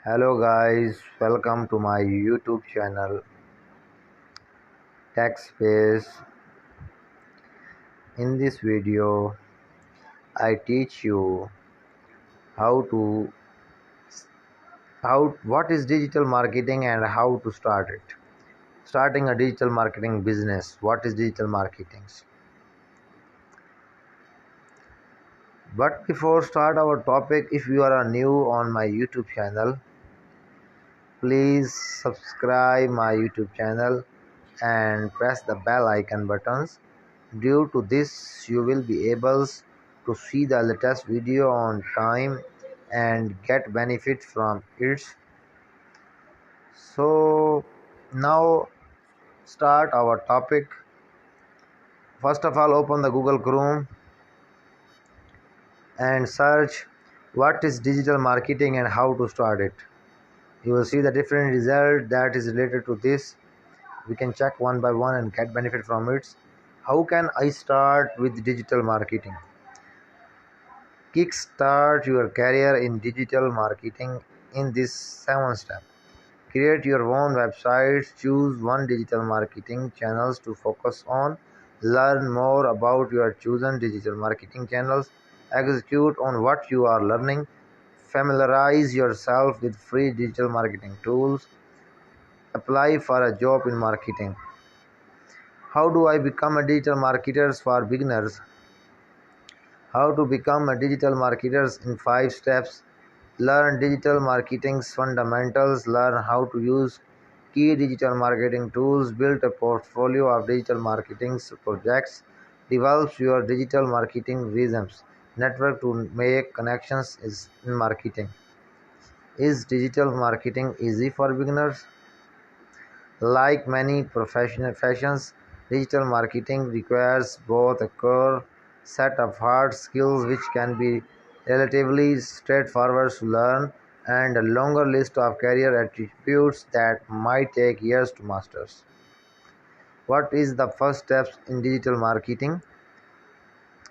Hello guys, welcome to my YouTube channel TechSpace. In this video, I teach you how to how what is digital marketing and how to start it. Starting a digital marketing business. What is digital marketing? But before start our topic, if you are new on my YouTube channel, please subscribe my YouTube channel and press the bell icon buttons. Due to this, you will be able to see the latest video on time and get benefit from it. So now start our topic. First of all, open the Google Chrome and search what is digital marketing and how to start it. You will see the different result that is related to this. We can check one by one and get benefit from it. How can I start with digital marketing? Kickstart your career in digital marketing in this 7 step. Create your own website, choose one digital marketing channels to focus on, learn more about your chosen digital marketing channels, execute on what you are learning, familiarize yourself with free digital marketing tools, apply for a job in marketing. How do I become a digital marketer for beginners? How to become a digital marketer in 5 steps. Learn digital marketing's fundamentals. Learn how to use key digital marketing tools. Build a portfolio of digital marketing projects. Develop your digital marketing visions. Network to make connections in marketing. Is digital marketing easy for beginners? Like many professions, digital marketing requires both a core set of hard skills which can be relatively straightforward to learn and a longer list of career attributes that might take years to master. What is the first steps in digital marketing?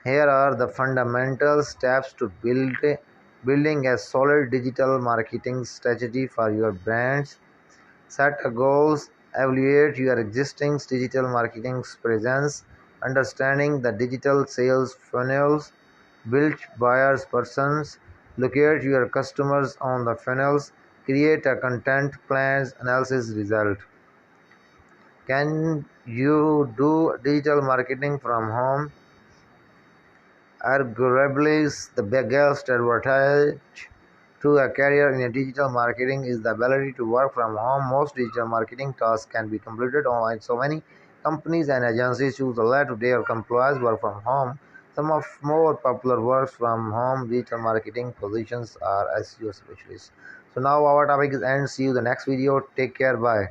Here are the fundamental steps to building a solid digital marketing strategy for your brands. Set a goals, evaluate your existing digital marketing presence, understanding the digital sales funnels, build buyers personas, locate your customers on the funnels, create a content plans analysis result. Can you do digital marketing from home? Arguably, the biggest advantage to a career in digital marketing is the ability to work from home. Most digital marketing tasks can be completed online. So many companies and agencies choose to let their employees work from home. Some of more popular works from home digital marketing positions are SEO specialists. So now our topic is end. See you the next video. Take care. Bye.